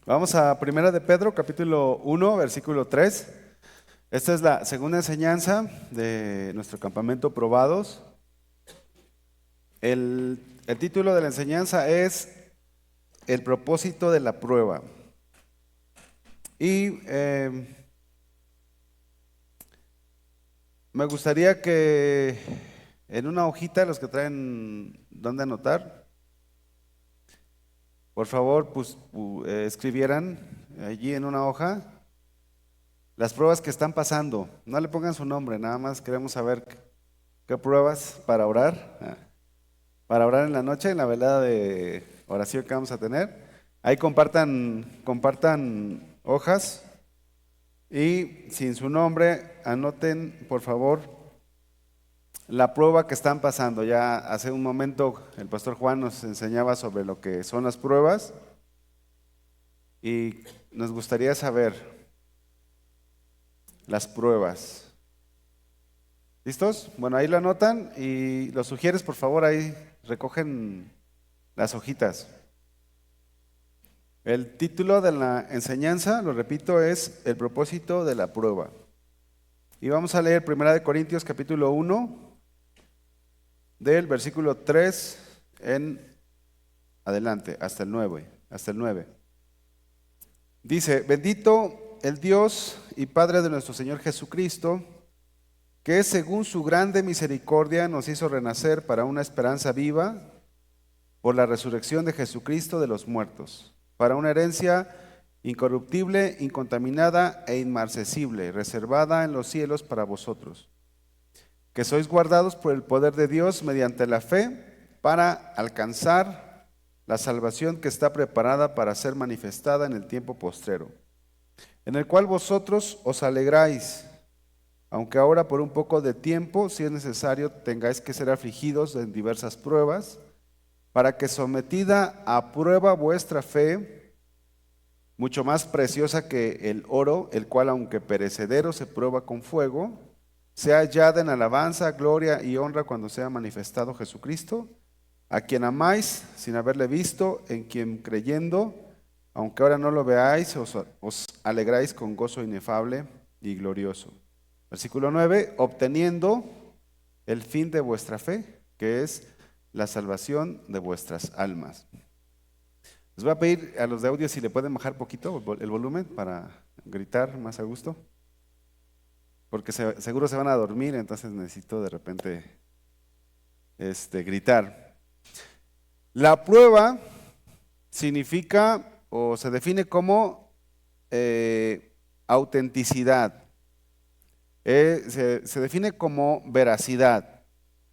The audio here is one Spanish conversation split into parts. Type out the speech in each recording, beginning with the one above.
Vamos a Primera de Pedro, capítulo 1, versículo 3. Esta es la segunda enseñanza de nuestro campamento Probados. El título de la enseñanza es El propósito de la prueba. Y me gustaría que en una hojita, los que traen donde anotar, por favor, escribieran allí en una hoja las pruebas que están pasando. No le pongan su nombre, nada más queremos saber qué pruebas para orar. Para orar en la noche, en la velada de oración que vamos a tener. Ahí compartan hojas y sin su nombre anoten, por favor, la prueba que están pasando. Ya hace un momento el pastor Juan nos enseñaba sobre lo que son las pruebas y nos gustaría saber las pruebas. ¿Listos? Bueno, ahí lo anotan y los sugieres, por favor, ahí recogen las hojitas. El título de la enseñanza, lo repito, es El propósito de la prueba. Y vamos a leer 1 Corintios capítulo 1, del versículo 3 en adelante, hasta el 9. Dice, bendito el Dios y Padre de nuestro Señor Jesucristo, que según su grande misericordia nos hizo renacer para una esperanza viva por la resurrección de Jesucristo de los muertos, para una herencia incorruptible, incontaminada e inmarcesible, reservada en los cielos para vosotros, que sois guardados por el poder de Dios mediante la fe para alcanzar la salvación que está preparada para ser manifestada en el tiempo postrero, en el cual vosotros os alegráis, aunque ahora por un poco de tiempo, si es necesario, tengáis que ser afligidos en diversas pruebas, para que sometida a prueba vuestra fe, mucho más preciosa que el oro, el cual aunque perecedero se prueba con fuego, sea hallada en alabanza, gloria y honra cuando sea manifestado Jesucristo, a quien amáis sin haberle visto, en quien creyendo, aunque ahora no lo veáis, os alegráis con gozo inefable y glorioso. Versículo 9, obteniendo el fin de vuestra fe, que es la salvación de vuestras almas. Les voy a pedir a los de audio si le pueden bajar poquito el volumen para gritar más a gusto, porque seguro se van a dormir, entonces necesito de repente gritar. La prueba significa o se define como autenticidad, se define como veracidad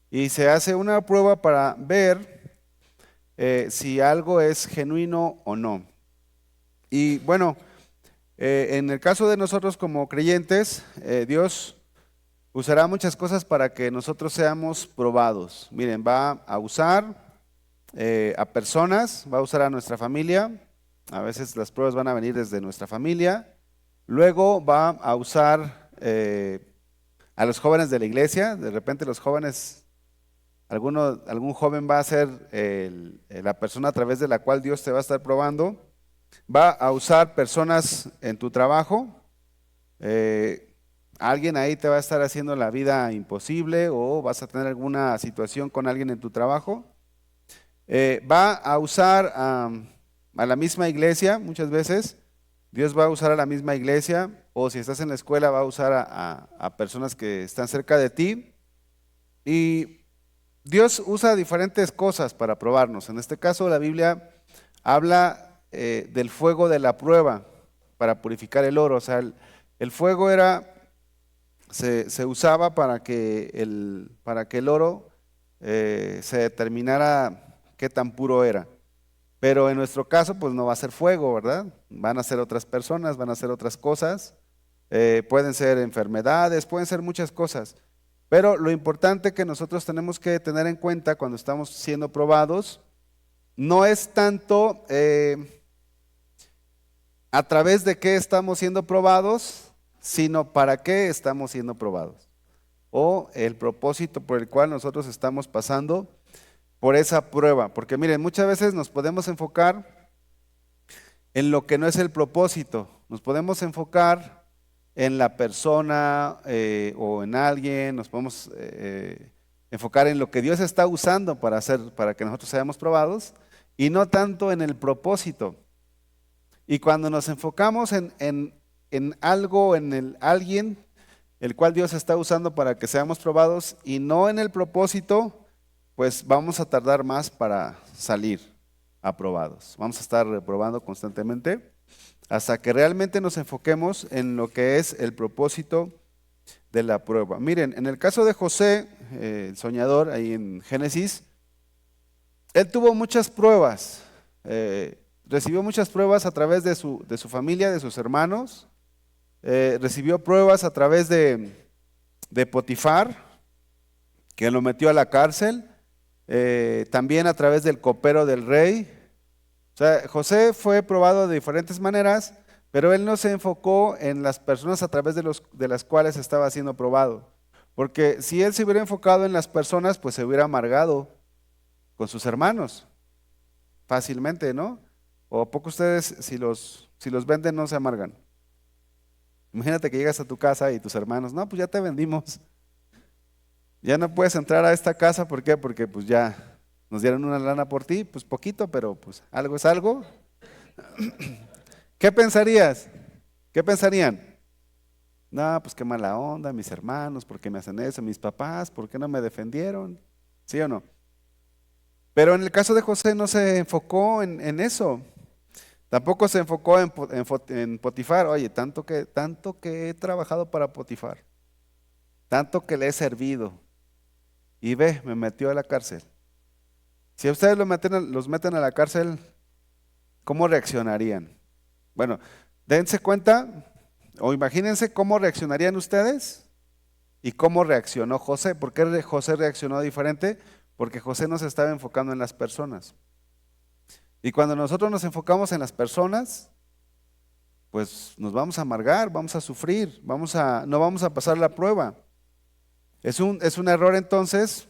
y se hace una prueba para ver si algo es genuino o no. Y bueno, en el caso de nosotros como creyentes, Dios usará muchas cosas para que nosotros seamos probados. Miren, va a usar a personas, va a usar a nuestra familia. A veces las pruebas van a venir desde nuestra familia. Luego va a usar a los jóvenes de la iglesia. De repente los jóvenes, algún joven va a ser la persona a través de la cual Dios te va a estar probando. Va a usar personas en tu trabajo. Alguien ahí te va a estar haciendo la vida imposible o vas a tener alguna situación con alguien en tu trabajo. Va a usar a la misma iglesia muchas veces. Dios va a usar a la misma iglesia, o si estás en la escuela va a usar a personas que están cerca de ti. Y Dios usa diferentes cosas para probarnos. En este caso la Biblia habla del fuego de la prueba para purificar el oro. O sea, el fuego se usaba para que el oro se determinara qué tan puro era. Pero en nuestro caso, pues no va a ser fuego, ¿verdad? Van a ser otras personas, van a ser otras cosas. Pueden ser enfermedades, pueden ser muchas cosas. Pero lo importante que nosotros tenemos que tener en cuenta cuando estamos siendo probados, no es tanto a través de qué estamos siendo probados, sino para qué estamos siendo probados. O el propósito por el cual nosotros estamos pasando por esa prueba. Porque miren, muchas veces nos podemos enfocar en lo que no es el propósito. Nos podemos enfocar en la persona o en alguien, nos podemos enfocar en lo que Dios está usando para que nosotros seamos probados y no tanto en el propósito. Y cuando nos enfocamos en algo, alguien, el cual Dios está usando para que seamos probados y no en el propósito, pues vamos a tardar más para salir aprobados. Vamos a estar reprobando constantemente hasta que realmente nos enfoquemos en lo que es el propósito de la prueba. Miren, en el caso de José, el soñador, ahí en Génesis, él tuvo muchas pruebas, recibió muchas pruebas a través de su familia, de sus hermanos, recibió pruebas a través de Potifar, que lo metió a la cárcel, también a través del copero del rey. O sea, José fue probado de diferentes maneras, pero él no se enfocó en las personas a través de las cuales estaba siendo probado. Porque si él se hubiera enfocado en las personas, pues se hubiera amargado con sus hermanos fácilmente, ¿no? ¿O a poco ustedes, si los venden, no se amargan? Imagínate que llegas a tu casa y tus hermanos, no, pues ya te vendimos. Ya no puedes entrar a esta casa, ¿por qué? Porque pues ya nos dieron una lana por ti, pues poquito, pero pues algo es algo. ¿Qué pensarías? ¿Qué pensarían? No, pues qué mala onda, mis hermanos, ¿por qué me hacen eso? Mis papás, ¿por qué no me defendieron? ¿Sí o no? Pero en el caso de José no se enfocó en eso. Tampoco se enfocó en Potifar. Oye, tanto que he trabajado para Potifar, tanto que le he servido. Y ve, me metió a la cárcel. Si a ustedes los meten a la cárcel, ¿cómo reaccionarían? Bueno, dense cuenta o imagínense cómo reaccionarían ustedes y cómo reaccionó José. ¿Por qué José reaccionó diferente? Porque José no se estaba enfocando en las personas. Y cuando nosotros nos enfocamos en las personas, pues nos vamos a amargar, vamos a sufrir, no vamos a pasar la prueba. Es un error entonces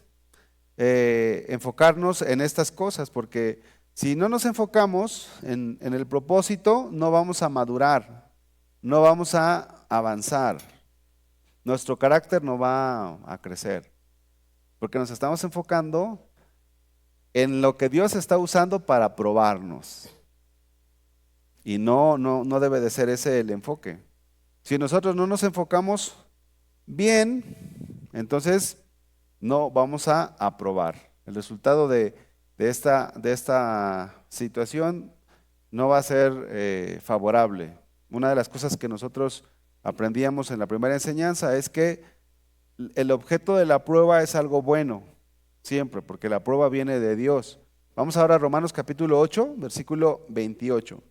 enfocarnos en estas cosas, porque si no nos enfocamos en el propósito, no vamos a madurar, no vamos a avanzar, nuestro carácter no va a crecer, porque nos estamos enfocando en lo que Dios está usando para probarnos. Y no debe de ser ese el enfoque. Si nosotros no nos enfocamos bien, entonces no vamos a aprobar. El resultado de esta situación no va a ser favorable. Una de las cosas que nosotros aprendíamos en la primera enseñanza es que el objeto de la prueba es algo bueno, siempre, porque la prueba viene de Dios. Vamos ahora a Romanos capítulo 8, versículo 28.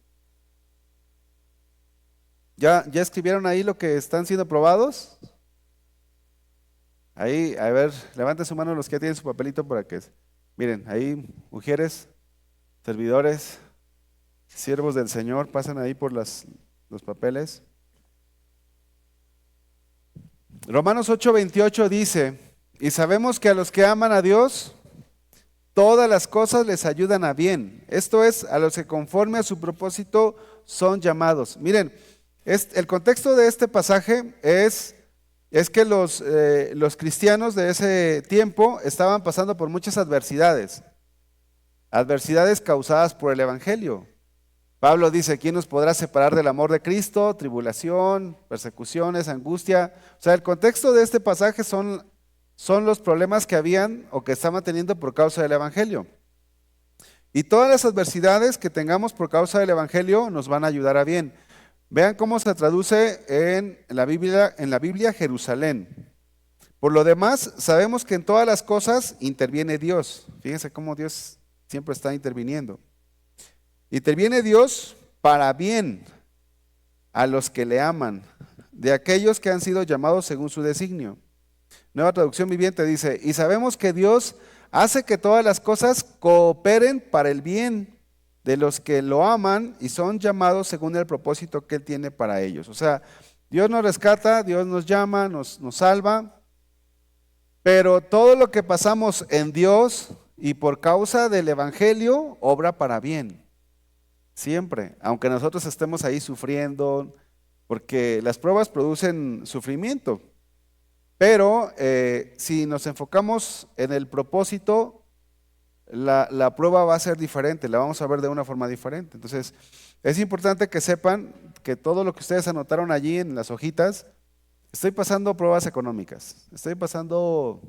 ¿Ya escribieron ahí lo que están siendo probados? Ahí, a ver, levanten su mano los que ya tienen su papelito para que, miren, ahí, mujeres, servidores, siervos del Señor, pasen ahí por los papeles. Romanos 8:28 dice, y sabemos que a los que aman a Dios, todas las cosas les ayudan a bien. Esto es, a los que conforme a su propósito son llamados. Miren, el contexto de este pasaje es que los cristianos de ese tiempo estaban pasando por muchas adversidades causadas por el Evangelio. Pablo dice, ¿quién nos podrá separar del amor de Cristo? Tribulación, persecuciones, angustia. O sea, el contexto de este pasaje son los problemas que habían o que estaban teniendo por causa del Evangelio. Y todas las adversidades que tengamos por causa del Evangelio nos van a ayudar a bien. Vean cómo se traduce en la Biblia Jerusalén. Por lo demás, sabemos que en todas las cosas interviene Dios. Fíjense cómo Dios siempre está interviniendo. Interviene Dios para bien a los que le aman, de aquellos que han sido llamados según su designio. Nueva Traducción Viviente dice, y sabemos que Dios hace que todas las cosas cooperen para el bien de los que lo aman y son llamados según el propósito que Él tiene para ellos. O sea, Dios nos rescata, Dios nos llama, nos salva, pero todo lo que pasamos en Dios y por causa del Evangelio obra para bien. siempre, aunque nosotros estemos ahí sufriendo, porque las pruebas producen sufrimiento. Pero si nos enfocamos en el propósito, la prueba va a ser diferente, la vamos a ver de una forma diferente. Entonces, es importante que sepan que todo lo que ustedes anotaron allí en las hojitas, estoy pasando pruebas económicas, estoy pasando,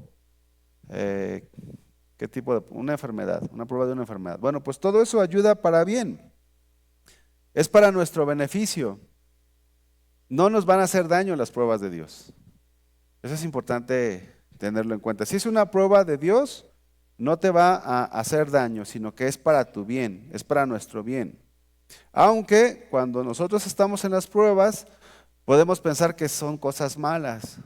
¿qué tipo de una enfermedad? Una prueba de una enfermedad. Bueno, pues todo eso ayuda para bien, es para nuestro beneficio. No nos van a hacer daño las pruebas de Dios. Eso es importante tenerlo en cuenta. Si es una prueba de Dios, no te va a hacer daño, sino que es para tu bien, es para nuestro bien. Aunque cuando nosotros estamos en las pruebas, podemos pensar que son cosas malas.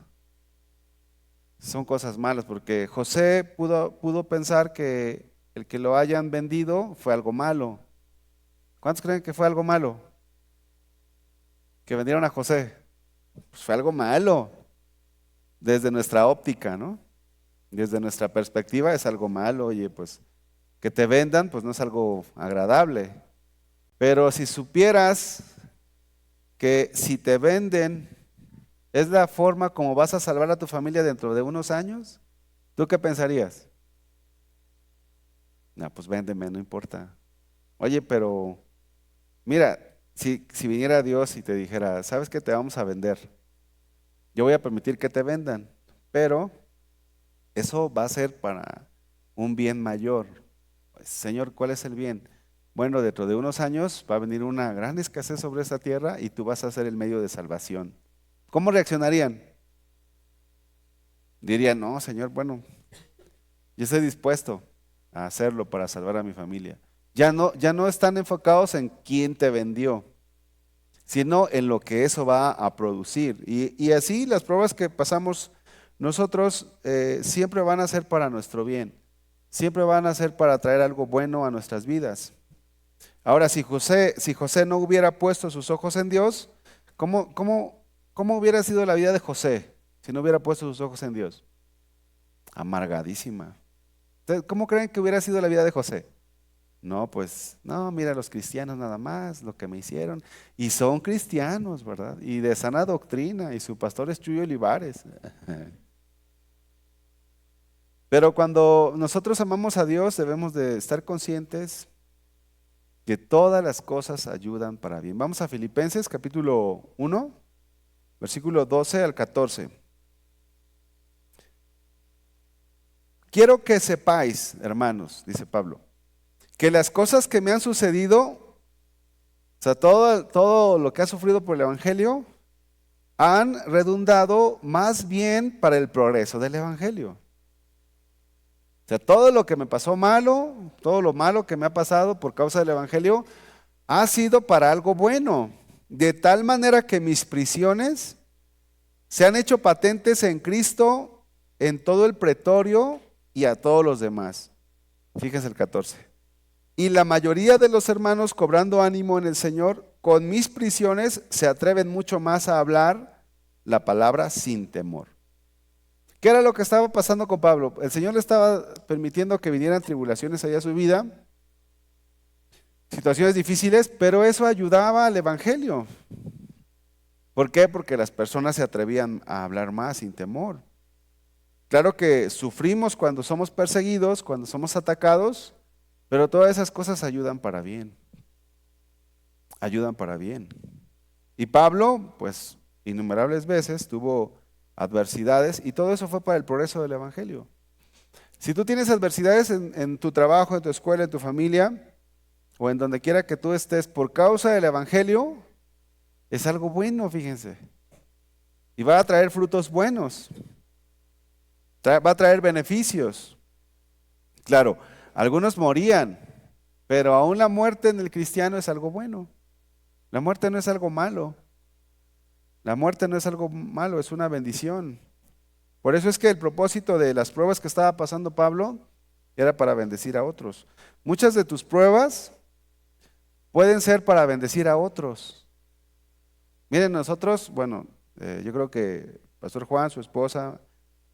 Son cosas malas, porque José pudo pensar que el que lo hayan vendido fue algo malo. ¿Cuántos creen que fue algo malo? Que vendieron a José. Pues fue algo malo, desde nuestra óptica, ¿no? Desde nuestra perspectiva es algo malo. Oye, pues que te vendan, pues no es algo agradable. Pero si supieras que si te venden es la forma como vas a salvar a tu familia dentro de unos años, ¿tú qué pensarías? No, pues véndeme, no importa. Oye, pero mira, si viniera Dios y te dijera, ¿sabes qué? Te vamos a vender. Yo voy a permitir que te vendan, pero eso va a ser para un bien mayor. Señor, ¿cuál es el bien? Bueno, dentro de unos años va a venir una gran escasez sobre esta tierra y tú vas a ser el medio de salvación. ¿Cómo reaccionarían? Dirían, no, Señor, bueno, yo estoy dispuesto a hacerlo para salvar a mi familia. Ya no están enfocados en quién te vendió, sino en lo que eso va a producir. Y así las pruebas que pasamos nosotros siempre van a ser para nuestro bien, siempre van a ser para traer algo bueno a nuestras vidas. Ahora, si José no hubiera puesto sus ojos en Dios, ¿cómo hubiera sido la vida de José si no hubiera puesto sus ojos en Dios? Amargadísima. Entonces, ¿cómo creen que hubiera sido la vida de José? No, pues, no, mira los cristianos nada más, lo que me hicieron. Y son cristianos, ¿verdad? Y de sana doctrina, y su pastor es Chuy Olivares. Pero cuando nosotros amamos a Dios, debemos de estar conscientes que todas las cosas ayudan para bien. Vamos a Filipenses capítulo 1, versículo 12 al 14. Quiero que sepáis, hermanos, dice Pablo, que las cosas que me han sucedido, o sea, todo lo que ha sufrido por el Evangelio, han redundado más bien para el progreso del Evangelio. O sea, todo lo que me pasó malo, todo lo malo que me ha pasado por causa del Evangelio, ha sido para algo bueno, de tal manera que mis prisiones se han hecho patentes en Cristo, en todo el pretorio y a todos los demás. Fíjense el 14. Y la mayoría de los hermanos, cobrando ánimo en el Señor, con mis prisiones se atreven mucho más a hablar la palabra sin temor. ¿Qué era lo que estaba pasando con Pablo? El Señor le estaba permitiendo que vinieran tribulaciones allá a su vida, situaciones difíciles, pero eso ayudaba al Evangelio. ¿Por qué? Porque las personas se atrevían a hablar más sin temor. Claro que sufrimos cuando somos perseguidos, cuando somos atacados, pero todas esas cosas ayudan para bien. Ayudan para bien. Y Pablo, pues, innumerables veces tuvo adversidades y todo eso fue para el progreso del Evangelio. Si tú tienes adversidades en tu trabajo, en tu escuela, en tu familia o en donde quiera que tú estés por causa del Evangelio, es algo bueno, fíjense. Y va a traer frutos buenos. Va a traer beneficios. Claro, algunos morían, pero aún la muerte en el cristiano es algo bueno. La muerte no es algo malo. La muerte no es algo malo, es una bendición. Por eso es que el propósito de las pruebas que estaba pasando Pablo era para bendecir a otros. Muchas de tus pruebas pueden ser para bendecir a otros. Miren, nosotros, bueno, yo creo que Pastor Juan, su esposa,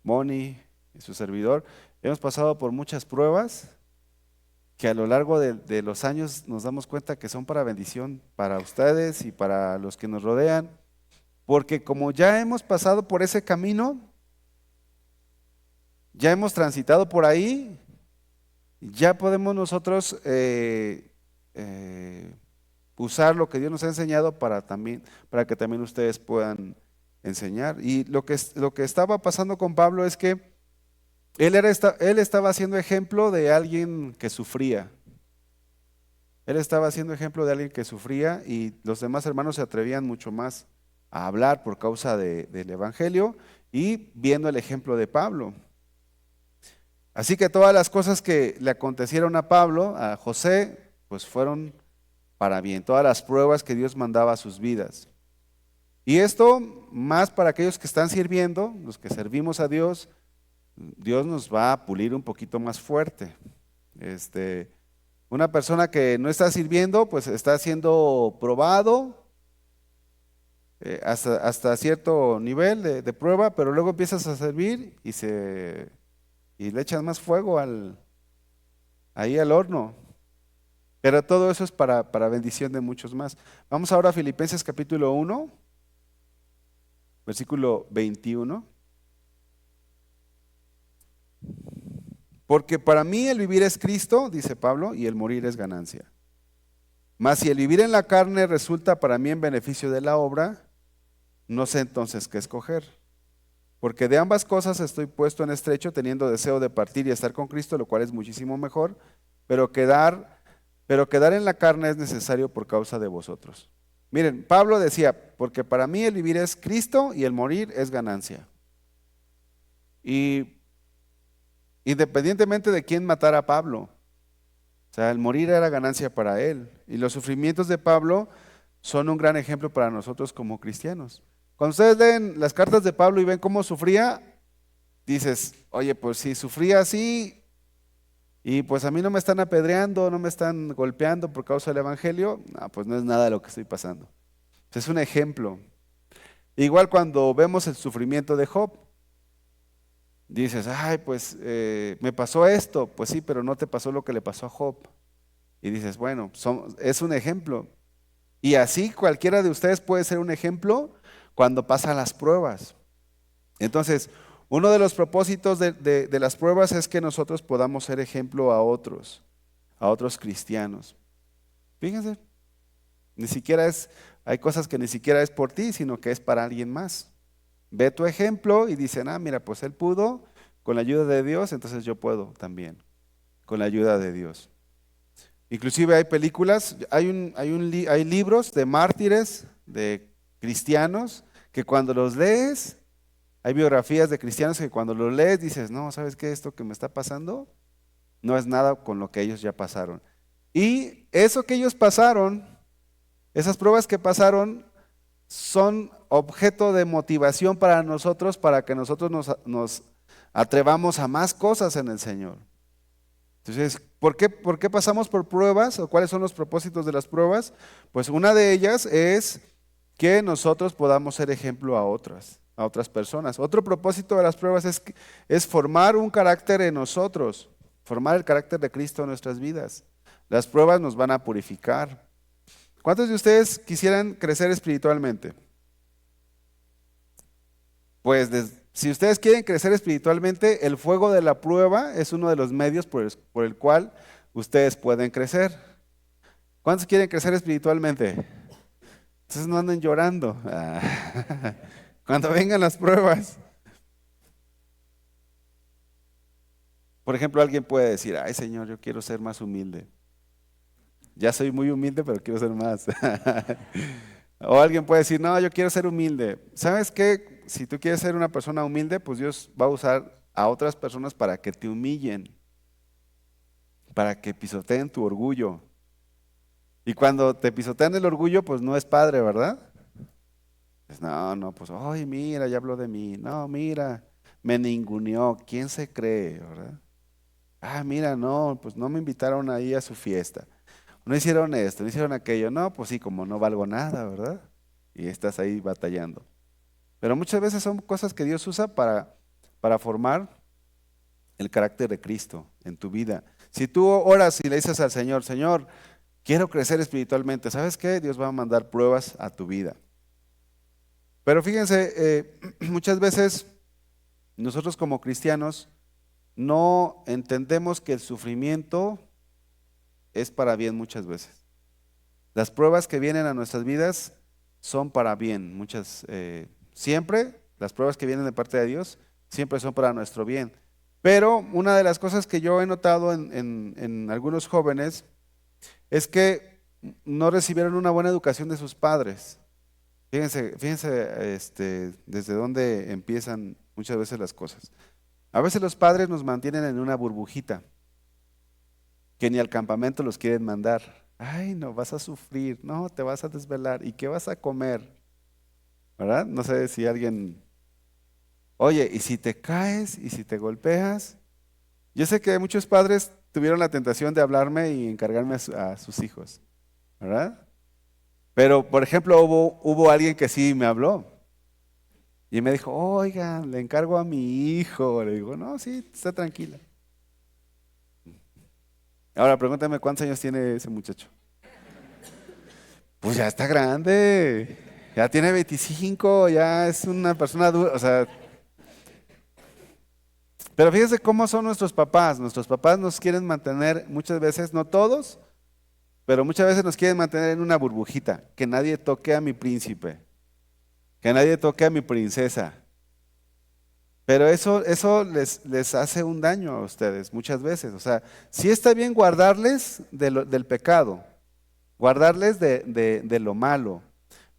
Moni y su servidor, hemos pasado por muchas pruebas que a lo largo de los años nos damos cuenta que son para bendición para ustedes y para los que nos rodean, porque como ya hemos pasado por ese camino, ya hemos transitado por ahí, ya podemos nosotros usar lo que Dios nos ha enseñado para que también ustedes puedan enseñar. Y lo que estaba pasando con Pablo es que él estaba haciendo ejemplo de alguien que sufría. Él estaba haciendo ejemplo de alguien que sufría y los demás hermanos se atrevían mucho más a hablar por causa del Evangelio y viendo el ejemplo de Pablo. Así que todas las cosas que le acontecieron a Pablo, a José, pues fueron para bien. Todas las pruebas que Dios mandaba a sus vidas. Y esto más para aquellos que están sirviendo, los que servimos a Dios, Dios nos va a pulir un poquito más fuerte. Una persona que no está sirviendo, pues está siendo probado hasta cierto nivel de prueba, pero luego empiezas a servir y le echas más fuego ahí al horno. Pero todo eso es para bendición de muchos más. Vamos ahora a Filipenses capítulo 1, versículo 21. Porque para mí el vivir es Cristo, dice Pablo, y el morir es ganancia. Mas si el vivir en la carne resulta para mí en beneficio de la obra, no sé entonces qué escoger. Porque de ambas cosas estoy puesto en estrecho, teniendo deseo de partir y estar con Cristo, lo cual es muchísimo mejor, pero quedar en la carne es necesario por causa de vosotros. Miren, Pablo decía, porque para mí el vivir es Cristo y el morir es ganancia. Y independientemente de quién matara a Pablo, o sea, el morir era ganancia para él. Y los sufrimientos de Pablo son un gran ejemplo para nosotros como cristianos. Cuando ustedes leen las cartas de Pablo y ven cómo sufría, dices, oye, pues si sufría así y pues a mí no me están apedreando, no me están golpeando por causa del Evangelio, no, pues no es nada de lo que estoy pasando. Pues es un ejemplo. Igual cuando vemos el sufrimiento de Job, dices, ay, pues me pasó esto, pues sí, pero no te pasó lo que le pasó a Job. Y dices, bueno, es un ejemplo. Y así cualquiera de ustedes puede ser un ejemplo cuando pasan las pruebas. Entonces, uno de los propósitos de las pruebas es que nosotros podamos ser ejemplo a otros cristianos. Fíjense, hay cosas que ni siquiera es por ti, sino que es para alguien más. Ve tu ejemplo y dicen, mira, pues él pudo, con la ayuda de Dios, entonces yo puedo también, con la ayuda de Dios. Inclusive hay películas, hay libros de mártires, de cristianos, que cuando los lees, hay biografías de cristianos que cuando los lees dices, no, ¿sabes qué? Esto que me está pasando no es nada con lo que ellos ya pasaron. Y eso que ellos pasaron, esas pruebas que pasaron, son objeto de motivación para nosotros, para que nosotros nos atrevamos a más cosas en el Señor. Entonces, ¿por qué pasamos por pruebas o cuáles son los propósitos de las pruebas? Pues una de ellas es que nosotros podamos ser ejemplo a otras personas. Otro propósito de las pruebas es formar un carácter en nosotros, formar el carácter de Cristo en nuestras vidas. Las pruebas nos van a purificar. ¿Cuántos de ustedes quisieran crecer espiritualmente? Pues si ustedes quieren crecer espiritualmente, el fuego de la prueba es uno de los medios por el cual ustedes pueden crecer. ¿Cuántos quieren crecer espiritualmente? Entonces no anden llorando cuando vengan las pruebas. Por ejemplo, alguien puede decir, ay Señor, yo quiero ser más humilde. Ya soy muy humilde, pero quiero ser más. O alguien puede decir, no, yo quiero ser humilde. ¿Sabes qué? Si tú quieres ser una persona humilde, pues Dios va a usar a otras personas para que te humillen, para que pisoteen tu orgullo. Y cuando te pisotean el orgullo, pues no es padre, ¿verdad? Pues no, pues, ay, mira, ya habló de mí. No, mira, me ninguneó. ¿Quién se cree, verdad? Mira, no, pues no me invitaron ahí a su fiesta. No hicieron esto, no hicieron aquello. No, pues sí, como no valgo nada, ¿verdad? Y estás ahí batallando. Pero muchas veces son cosas que Dios usa para formar el carácter de Cristo en tu vida. Si tú oras y le dices al Señor, Señor, quiero crecer espiritualmente, ¿sabes qué? Dios va a mandar pruebas a tu vida. Pero fíjense, muchas veces nosotros como cristianos no entendemos que el sufrimiento es para bien muchas veces. Las pruebas que vienen a nuestras vidas son para bien, siempre las pruebas que vienen de parte de Dios siempre son para nuestro bien. Pero una de las cosas que yo he notado en algunos jóvenes es que no recibieron una buena educación de sus padres. Fíjense, desde dónde empiezan muchas veces las cosas. A veces los padres nos mantienen en una burbujita, que ni al campamento los quieren mandar. Ay, no, vas a sufrir, no, te vas a desvelar. ¿Y qué vas a comer? ¿Verdad? No sé si alguien, oye, ¿y si te caes? ¿Y si te golpeas? Yo sé que muchos padres tuvieron la tentación de hablarme y encargarme a sus hijos, ¿verdad? Pero, por ejemplo, hubo alguien que sí me habló y me dijo, oiga, le encargo a mi hijo. Le digo, no, sí, está tranquila. Ahora, pregúntame cuántos años tiene ese muchacho. Pues ya está grande, ya tiene 25, ya es una persona adulta, o sea, pero fíjense cómo son nuestros papás. Nuestros papás nos quieren mantener muchas veces, no todos, pero muchas veces nos quieren mantener en una burbujita, que nadie toque a mi príncipe, que nadie toque a mi princesa. Pero eso les hace un daño a ustedes muchas veces. O sea, sí está bien guardarles del pecado, guardarles de lo malo,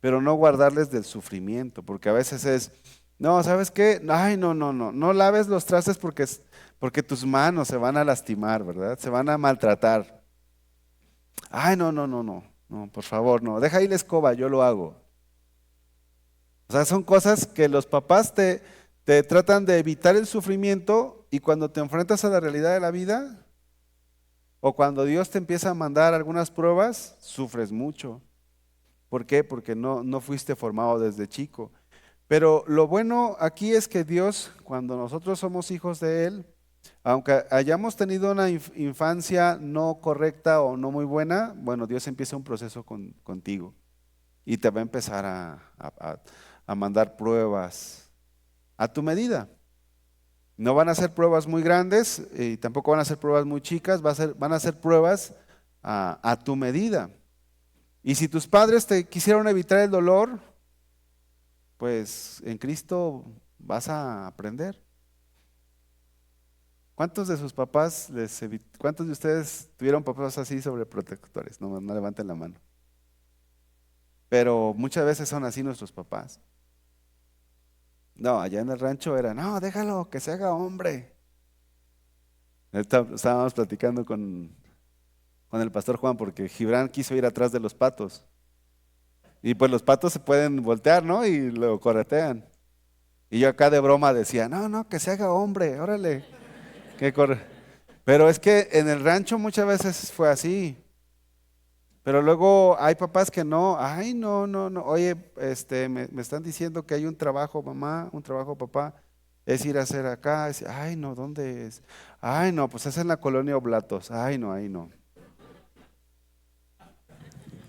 pero no guardarles del sufrimiento, porque a veces es, no, ¿sabes qué? Ay, no, no, no, no laves los trastes porque tus manos se van a lastimar, ¿verdad? Se van a maltratar. Ay, no, no, no, no, no, por favor, no, deja ahí la escoba, yo lo hago. O sea, son cosas que los papás te tratan de evitar el sufrimiento y cuando te enfrentas a la realidad de la vida o cuando Dios te empieza a mandar algunas pruebas, sufres mucho. ¿Por qué? Porque no fuiste formado desde chico. Pero lo bueno aquí es que Dios, cuando nosotros somos hijos de Él, aunque hayamos tenido una infancia no correcta o no muy buena, bueno, Dios empieza un proceso contigo y te va a empezar a mandar pruebas a tu medida. No van a ser pruebas muy grandes y tampoco van a ser pruebas muy chicas, van a ser pruebas a tu medida. Y si tus padres te quisieron evitar el dolor, pues en Cristo vas a aprender. ¿Cuántos de ustedes tuvieron papás así sobreprotectores? No levanten la mano. Pero muchas veces son así nuestros papás. No, allá en el rancho era, no, déjalo, que se haga hombre. Estábamos platicando con el pastor Juan porque Gibran quiso ir atrás de los patos. Y pues los patos se pueden voltear, ¿no? Y lo corretean. Y yo acá de broma decía, no, no, que se haga hombre, órale. Que corre. Pero es que en el rancho muchas veces fue así. Pero luego hay papás que no, ay, no, no, no, oye, me están diciendo que hay un trabajo, mamá, un trabajo, papá, es ir a hacer acá, ay, no, ¿dónde es? Ay, no, pues es en la colonia Oblatos, ay, no, ahí no,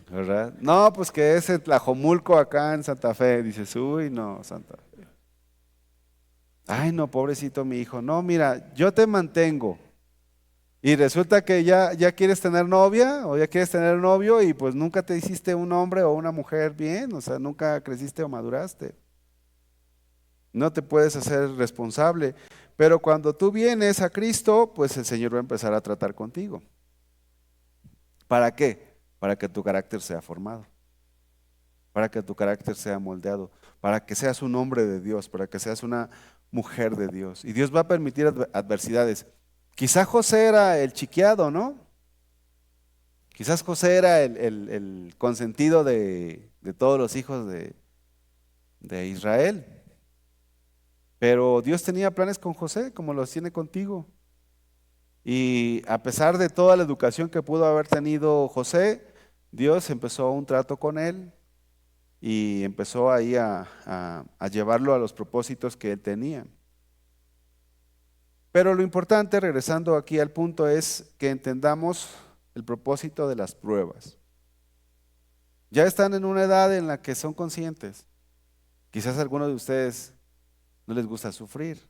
¿verdad? No, pues que es en Tlajomulco acá en Santa Fe, dices, uy, no, Santa Fe. Ay, no, pobrecito mi hijo, no, mira, yo te mantengo. Y resulta que ya quieres tener novia o ya quieres tener novio y pues nunca te hiciste un hombre o una mujer bien, o sea, nunca creciste o maduraste. No te puedes hacer responsable. Pero cuando tú vienes a Cristo, pues el Señor va a empezar a tratar contigo. ¿Para qué? Para que tu carácter sea formado, para que tu carácter sea moldeado, para que seas un hombre de Dios, para que seas una mujer de Dios. Y Dios va a permitir adversidades. Quizá José era el chiqueado, ¿no? Quizás José era el consentido de todos los hijos de Israel. Pero Dios tenía planes con José, como los tiene contigo. Y a pesar de toda la educación que pudo haber tenido José, Dios empezó un trato con él y empezó ahí a llevarlo a los propósitos que él tenía. Pero lo importante, regresando aquí al punto, es que entendamos el propósito de las pruebas. Ya están en una edad en la que son conscientes. Quizás a algunos de ustedes no les gusta sufrir.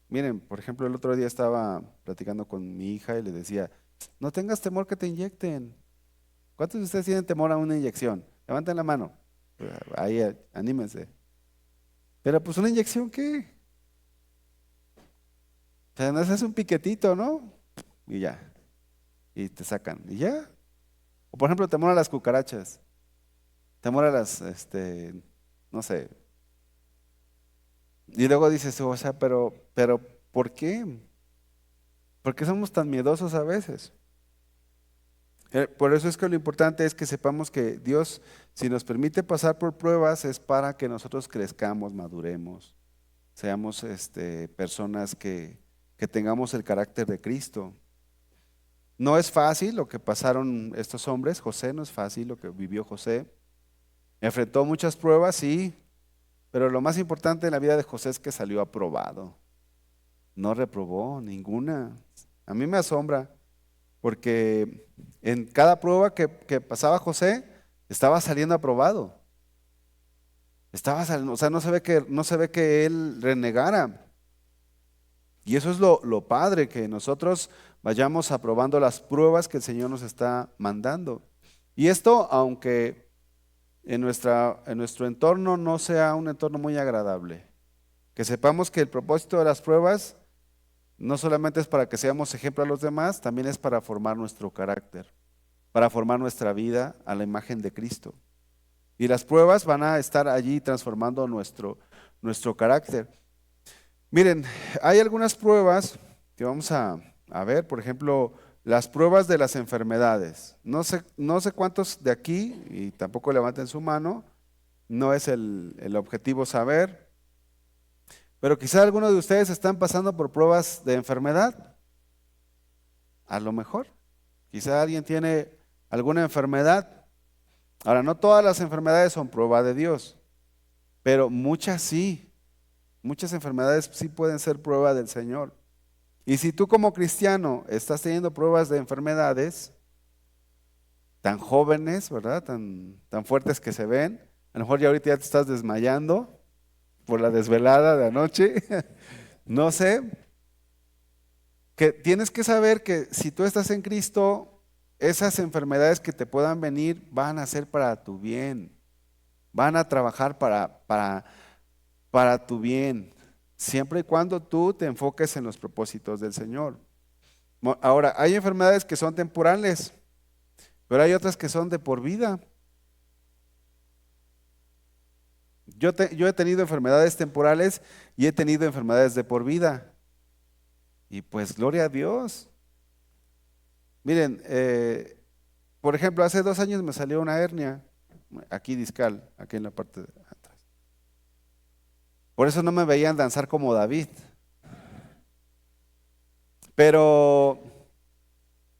Miren, por ejemplo, el otro día estaba platicando con mi hija y le decía, no tengas temor que te inyecten. ¿Cuántos de ustedes tienen temor a una inyección? Levanten la mano. Ahí, anímense. Pero pues una inyección, ¿qué? O sea, no es un piquetito, ¿no? Y ya. Y te sacan. Y ya. O por ejemplo, temor a las cucarachas. Temor a las, no sé. Y luego dices, o sea, pero, ¿por qué? ¿Por qué somos tan miedosos a veces? Por eso es que lo importante es que sepamos que Dios, si nos permite pasar por pruebas, es para que nosotros crezcamos, maduremos, seamos personas que tengamos el carácter de Cristo. No es fácil lo que pasaron estos hombres, José no es fácil lo que vivió José. Enfrentó muchas pruebas, sí, pero lo más importante en la vida de José es que salió aprobado. No reprobó ninguna. A mí me asombra porque en cada prueba que pasaba José estaba saliendo aprobado. Estaba saliendo, o sea, no se ve que él renegara. Y eso es lo padre, que nosotros vayamos aprobando las pruebas que el Señor nos está mandando. Y esto, aunque en nuestro entorno no sea un entorno muy agradable, que sepamos que el propósito de las pruebas no solamente es para que seamos ejemplo a los demás, también es para formar nuestro carácter, para formar nuestra vida a la imagen de Cristo. Y las pruebas van a estar allí transformando nuestro carácter. Miren, hay algunas pruebas que vamos a ver, por ejemplo, las pruebas de las enfermedades. No sé cuántos de aquí, y tampoco levanten su mano, no es el objetivo saber, pero quizá algunos de ustedes están pasando por pruebas de enfermedad. A lo mejor, quizá alguien tiene alguna enfermedad. Ahora, no todas las enfermedades son prueba de Dios, pero muchas sí. Muchas enfermedades sí pueden ser prueba del Señor. Y si tú como cristiano estás teniendo pruebas de enfermedades tan jóvenes, ¿verdad? Tan fuertes que se ven, a lo mejor ya ahorita ya te estás desmayando por la desvelada de anoche, no sé, que tienes que saber que si tú estás en Cristo, esas enfermedades que te puedan venir van a ser para tu bien, van a trabajar para tu bien, siempre y cuando tú te enfoques en los propósitos del Señor. Ahora, hay enfermedades que son temporales, pero hay otras que son de por vida. Yo he tenido enfermedades temporales y he tenido enfermedades de por vida. Y pues gloria a Dios. Miren, por ejemplo, hace 2 años me salió una hernia, aquí discal, aquí en la parte de atrás. Por eso no me veían danzar como David. Pero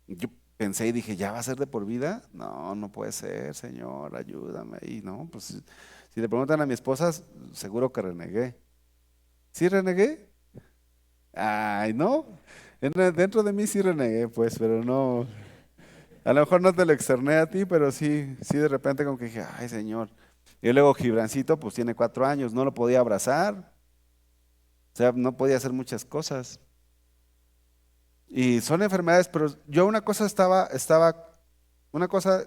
yo pensé y dije, ¿ya va a ser de por vida? No, no puede ser, Señor, ayúdame. Y no, pues si le preguntan a mi esposa, seguro que renegué. ¿Sí renegué? Ay, no. Dentro de mí sí renegué, pues, pero no. A lo mejor no te lo externé a ti, pero sí de repente como que dije, ay, Señor. Y luego Gibrancito, pues tiene 4 años, no lo podía abrazar. O sea, no podía hacer muchas cosas. Y son enfermedades, pero yo una cosa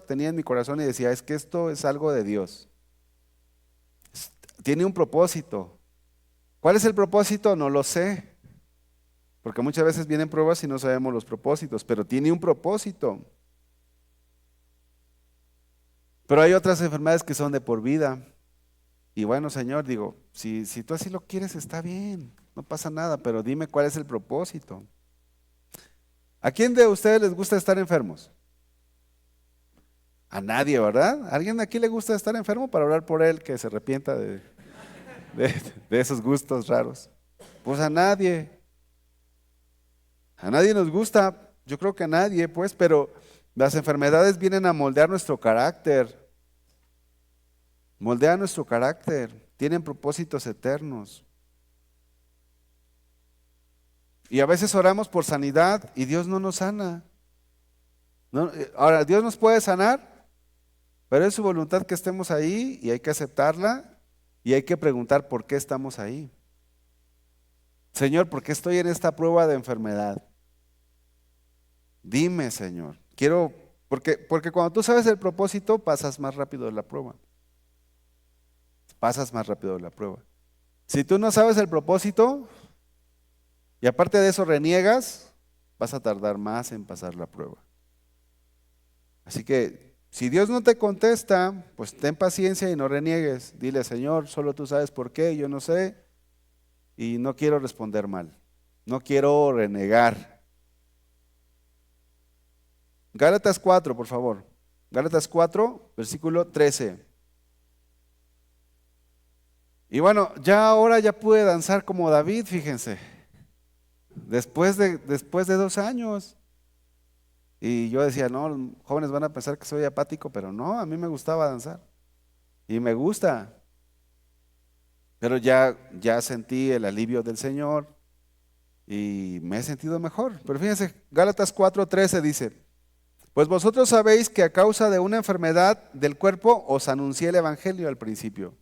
tenía en mi corazón y decía, es que esto es algo de Dios. Tiene un propósito. ¿Cuál es el propósito? No lo sé. Porque muchas veces vienen pruebas y no sabemos los propósitos, pero tiene un propósito. Pero hay otras enfermedades que son de por vida. Y bueno, Señor, digo, si tú así lo quieres, está bien, no pasa nada, pero dime cuál es el propósito. ¿A quién de ustedes les gusta estar enfermos? A nadie, ¿verdad? ¿A alguien aquí le gusta estar enfermo para orar por él que se arrepienta de esos gustos raros? Pues a nadie. A nadie nos gusta, yo creo que a nadie, pues, pero las enfermedades vienen a moldear nuestro carácter. Moldean nuestro carácter, tienen propósitos eternos. Y a veces oramos por sanidad y Dios no nos sana. Ahora, Dios nos puede sanar, pero es su voluntad que estemos ahí y hay que aceptarla y hay que preguntar por qué estamos ahí. Señor, ¿por qué estoy en esta prueba de enfermedad? Dime, Señor. Porque cuando tú sabes el propósito, pasas más rápido de la prueba. Pasas más rápido de la prueba. Si tú no sabes el propósito y aparte de eso reniegas, vas a tardar más en pasar la prueba. Así que si Dios no te contesta, pues ten paciencia y no reniegues. Dile, Señor, solo tú sabes por qué, yo no sé y no quiero responder mal. No quiero renegar. Gálatas 4, por favor. Gálatas 4, versículo 13. Y bueno, ahora ya pude danzar como David, fíjense. Después de 2 años. Y yo decía, no, los jóvenes van a pensar que soy apático, pero no, a mí me gustaba danzar. Y me gusta. Pero ya sentí el alivio del Señor y me he sentido mejor. Pero fíjense, Gálatas 4:13 dice, pues vosotros sabéis que a causa de una enfermedad del cuerpo os anuncié el evangelio al principio.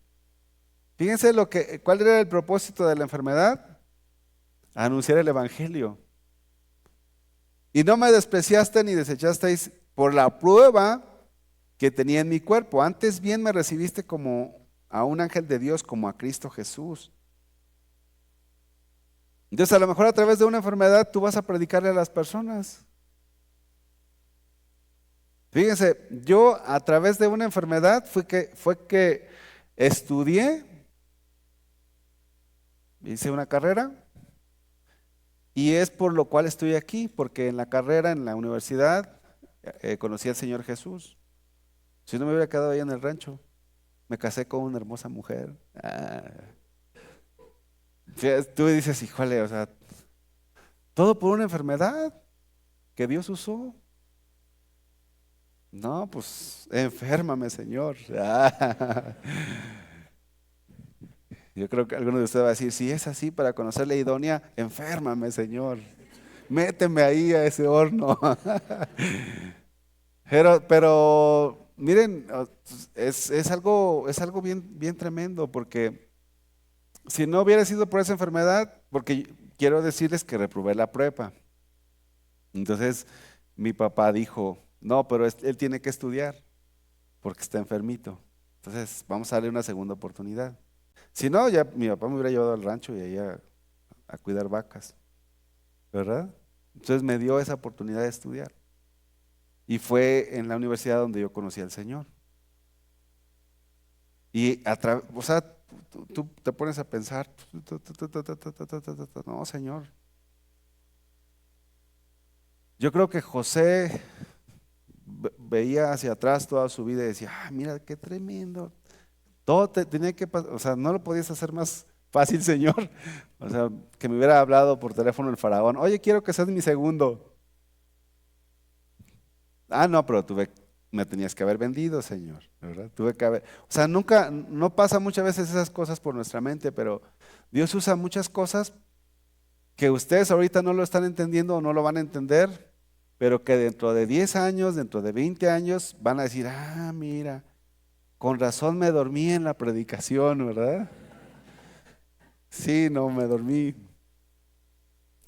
Fíjense ¿cuál era el propósito de la enfermedad? Anunciar el evangelio. Y no me despreciaste ni desechasteis por la prueba que tenía en mi cuerpo. Antes bien me recibiste como a un ángel de Dios, como a Cristo Jesús. Entonces a lo mejor a través de una enfermedad tú vas a predicarle a las personas. Fíjense, yo a través de una enfermedad fue que estudié, hice una carrera y es por lo cual estoy aquí, porque en la carrera, en la universidad, conocí al Señor Jesús. Si no me hubiera quedado ahí en el rancho, me casé con una hermosa mujer. Tú dices, híjole, o sea, todo por una enfermedad que Dios usó. No, pues enférmame, Señor. Yo creo que alguno de ustedes va a decir, si es así para conocerle idónea, enférmame, Señor. Méteme ahí a ese horno. Pero miren, es algo bien tremendo, porque si no hubiera sido por esa enfermedad, porque quiero decirles que reprobé la prepa. Entonces mi papá dijo, no, pero él tiene que estudiar porque está enfermito. Entonces vamos a darle una segunda oportunidad. Si no, ya mi papá me hubiera llevado al rancho y ahí a cuidar vacas, ¿verdad? Entonces me dio esa oportunidad de estudiar. Y fue en la universidad donde yo conocí al Señor. Y o sea, tú te pones a pensar, no, Señor. Yo creo que José veía hacia atrás toda su vida y decía, mira qué tremendo. Todo tenía que pasar, o sea, no lo podías hacer más fácil, Señor. O sea, que me hubiera hablado por teléfono el faraón, oye, quiero que seas mi segundo. No, pero me tenías que haber vendido, Señor, ¿verdad? O sea, no pasa muchas veces esas cosas por nuestra mente, pero Dios usa muchas cosas que ustedes ahorita no lo están entendiendo o no lo van a entender, pero que dentro de 10 años, dentro de 20 años, van a decir, mira, con razón me dormí en la predicación, ¿verdad? Sí, no, me dormí.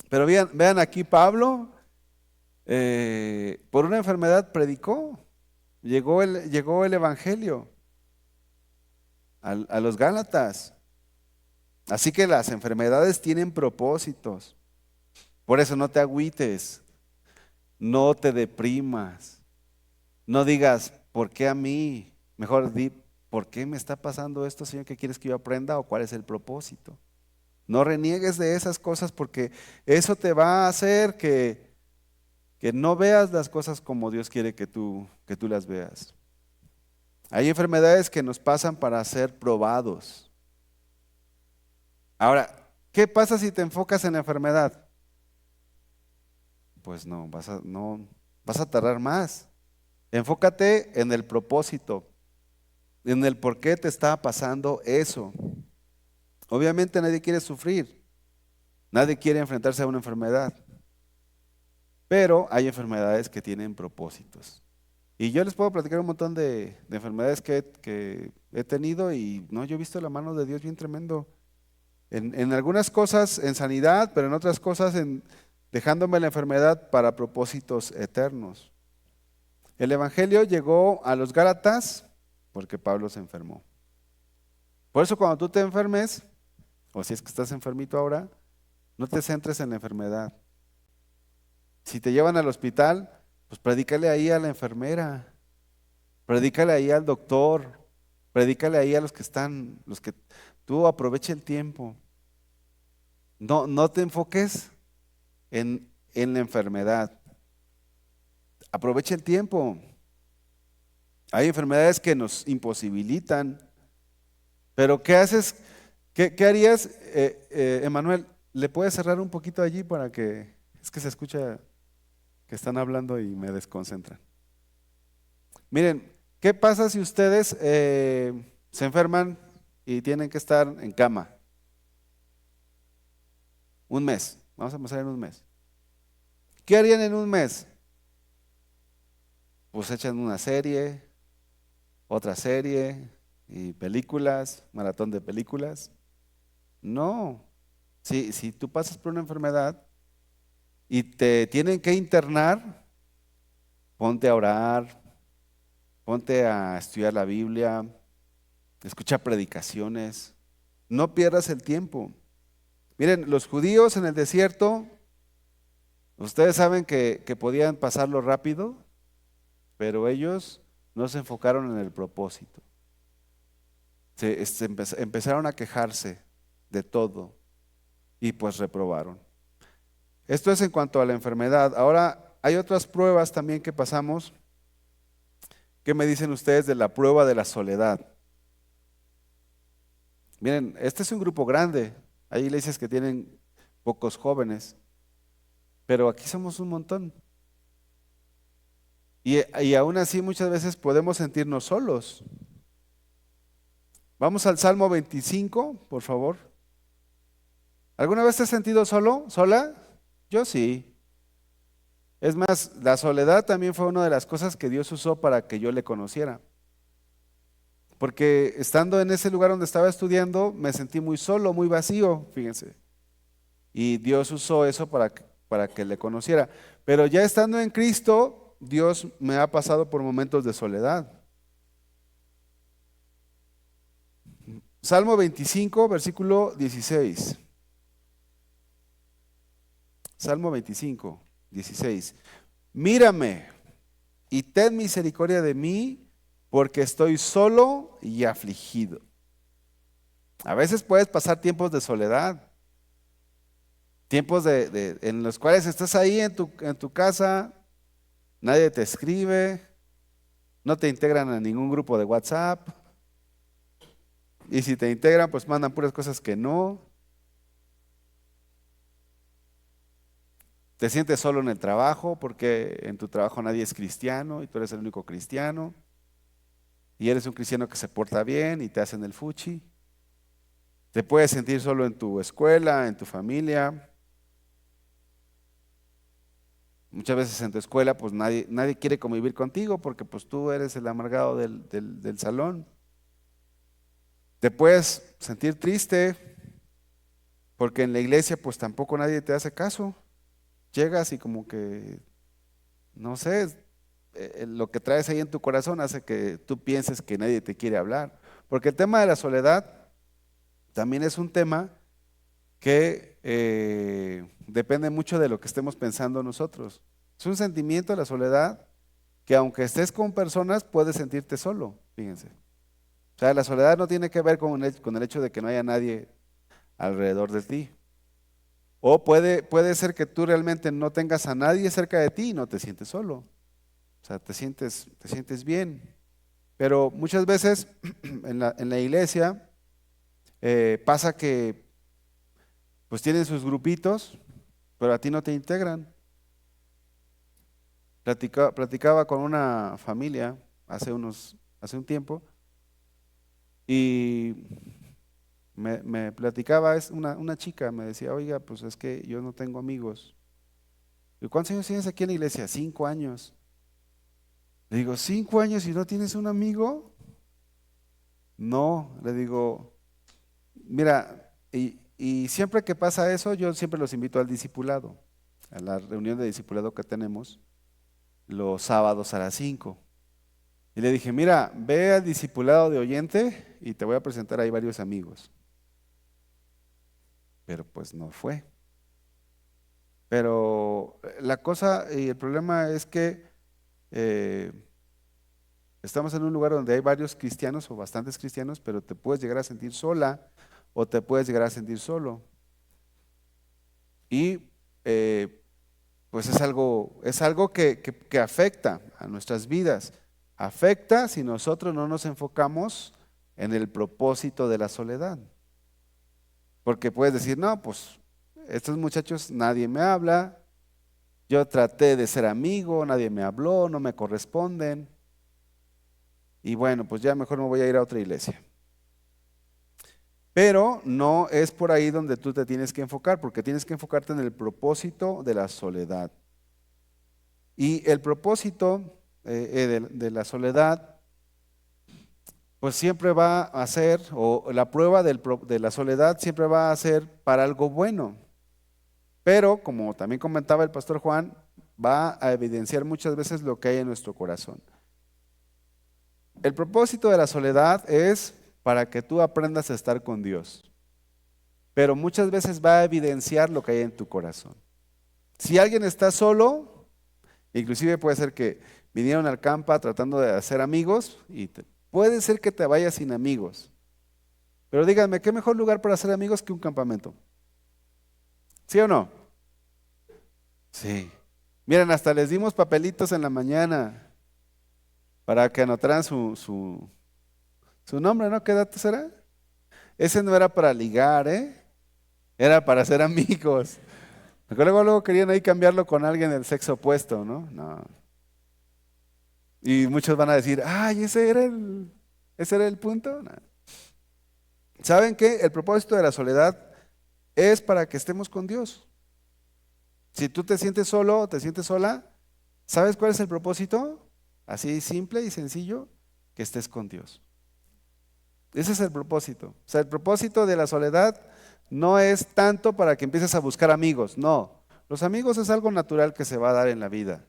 Pero vean aquí Pablo, por una enfermedad predicó, llegó el evangelio a los Gálatas. Así que las enfermedades tienen propósitos. Por eso no te agüites, no te deprimas, no digas, ¿por qué a mí? Mejor di, ¿por qué me está pasando esto, Señor? ¿Qué quieres que yo aprenda o cuál es el propósito? No reniegues de esas cosas, porque eso te va a hacer que no veas las cosas como Dios quiere que tú las veas. Hay enfermedades que nos pasan para ser probados. Ahora, ¿qué pasa si te enfocas en la enfermedad? Pues no vas a tardar más. Enfócate en el propósito, en el por qué te está pasando eso. Obviamente nadie quiere sufrir, Nadie quiere enfrentarse a una enfermedad, pero hay enfermedades que tienen propósitos. Y yo les puedo platicar un montón de enfermedades que he tenido y no, yo he visto la mano de Dios bien tremendo. En algunas cosas en sanidad, pero en otras cosas dejándome la enfermedad para propósitos eternos. El Evangelio llegó a los Gálatas porque Pablo se enfermó. Por eso cuando tú te enfermes, o si es que estás enfermito ahora, no te centres en la enfermedad. Si te llevan al hospital, pues predícale ahí a la enfermera, predícale ahí al doctor, predícale ahí a los que tú aprovecha el tiempo. No te enfoques en la enfermedad. Aprovecha el tiempo. Hay enfermedades que nos imposibilitan, pero ¿qué haces? ¿Qué harías, Emanuel? ¿Le puedes cerrar un poquito allí para que, es que se escucha que están hablando y me desconcentran? Miren, ¿qué pasa si ustedes se enferman y tienen que estar en cama? Un mes, vamos a empezar en un mes. ¿Qué harían en un mes? Pues echan una serie, otra serie y películas, maratón de películas. No, si tú pasas por una enfermedad y te tienen que internar, ponte a orar, ponte a estudiar la Biblia, escucha predicaciones, no pierdas el tiempo. Miren, los judíos en el desierto, ustedes saben que podían pasarlo rápido, pero ellos no se enfocaron en el propósito. Empezaron a quejarse de todo y pues reprobaron. Esto es en cuanto a la enfermedad. Ahora hay otras pruebas también que pasamos. ¿Qué me dicen ustedes de la prueba de la soledad? Miren, este es un grupo grande. Hay iglesias que tienen pocos jóvenes, pero aquí somos un montón. Y aún así muchas veces podemos sentirnos solos. Vamos al Salmo 25, por favor. ¿Alguna vez te has sentido solo, sola? Yo sí. Es más, la soledad también fue una de las cosas que Dios usó para que yo le conociera. Porque estando en ese lugar donde estaba estudiando, me sentí muy solo, muy vacío, fíjense. Y Dios usó eso para que le conociera. Pero ya estando en Cristo, Dios me ha pasado por momentos de soledad. Salmo 25, versículo 16. Salmo 25, 16. Mírame y ten misericordia de mí, porque estoy solo y afligido. A veces puedes pasar tiempos de soledad, tiempos en los cuales estás ahí en tu casa, nadie te escribe, no te integran a ningún grupo de WhatsApp, y si te integran, pues mandan puras cosas que no. Te sientes solo en el trabajo porque en tu trabajo nadie es cristiano y tú eres el único cristiano. Y eres un cristiano que se porta bien y te hacen el fuchi. Te puedes sentir solo en tu escuela, en tu familia. Muchas veces en tu escuela pues nadie quiere convivir contigo porque pues tú eres el amargado del salón. Te puedes sentir triste porque en la iglesia pues tampoco nadie te hace caso. Llegas y como que, no sé, lo que traes ahí en tu corazón hace que tú pienses que nadie te quiere hablar. Porque el tema de la soledad también es un tema que depende mucho de lo que estemos pensando nosotros. Es un sentimiento, la soledad, que aunque estés con personas, puedes sentirte solo, fíjense. O sea, la soledad no tiene que ver con el hecho de que no haya nadie alrededor de ti. O puede ser que tú realmente no tengas a nadie cerca de ti y no te sientes solo. O sea, te sientes bien. Pero muchas veces en la iglesia pasa que pues tienen sus grupitos, pero a ti no te integran. Platicaba con una familia hace un tiempo y Me platicaba, es una chica, me decía, oiga, pues es que yo no tengo amigos. ¿Y cuántos años tienes aquí en la iglesia? 5 años. Le digo, 5 años y no tienes un amigo. No, le digo, mira, y siempre que pasa eso, yo siempre los invito al discipulado, a la reunión de discipulado que tenemos los sábados a las 5. Y le dije, mira, ve al discipulado de oyente y te voy a presentar ahí varios amigos. Pero pues no fue. Pero la cosa y el problema es que eh, estamos en un lugar donde hay varios cristianos o bastantes cristianos, pero te puedes llegar a sentir sola o te puedes llegar a sentir solo. Y pues es algo que afecta a nuestras vidas. Afecta si nosotros no nos enfocamos en el propósito de la soledad. Porque puedes decir, no, pues estos muchachos nadie me habla, yo traté de ser amigo, nadie me habló, no me corresponden. Y bueno, pues ya mejor me voy a ir a otra iglesia. Pero no es por ahí donde tú te tienes que enfocar, porque tienes que enfocarte en el propósito de la soledad. Y el propósito de la soledad, pues siempre va a ser, o la prueba de la soledad siempre va a ser para algo bueno. Pero, como también comentaba el pastor Juan, va a evidenciar muchas veces lo que hay en nuestro corazón. El propósito de la soledad es para que tú aprendas a estar con Dios, pero muchas veces va a evidenciar lo que hay en tu corazón. Si alguien está solo, inclusive puede ser que vinieron al campo tratando de hacer amigos y puede ser que te vayas sin amigos. Pero díganme, ¿qué mejor lugar para hacer amigos que un campamento? ¿Sí o no? Sí. Miren, hasta les dimos papelitos en la mañana para que anotaran su nombre, ¿no? ¿Qué dato será? Ese no era para ligar, ¿eh? Era para ser amigos. Luego querían ahí cambiarlo con alguien del sexo opuesto, ¿no? No. Y muchos van a decir, ay, ese era el punto. No. ¿Saben qué? El propósito de la soledad es para que estemos con Dios. Si tú te sientes solo o te sientes sola, ¿sabes cuál es el propósito? Así simple y sencillo, que estés con Dios. Ese es el propósito. O sea, el propósito de la soledad no es tanto para que empieces a buscar amigos, no. Los amigos es algo natural que se va a dar en la vida.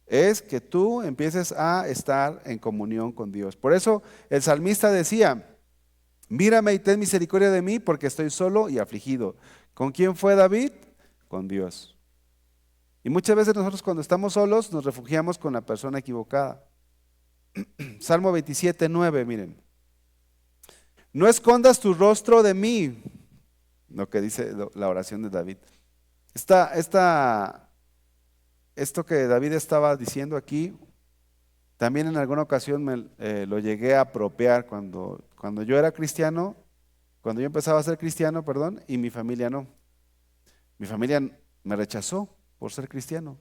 Es que tú empieces a estar en comunión con Dios. Por eso el salmista decía, mírame y ten misericordia de mí porque estoy solo y afligido. ¿Con quién fue David? Con Dios. Y muchas veces nosotros cuando estamos solos nos refugiamos con la persona equivocada. Salmo 27:9, miren. No escondas tu rostro de mí, lo que dice la oración de David. Esto que David estaba diciendo aquí, también en alguna ocasión lo llegué a apropiar cuando yo era cristiano, cuando yo empezaba a ser cristiano, perdón, y mi familia no. Mi familia me rechazó por ser cristiano.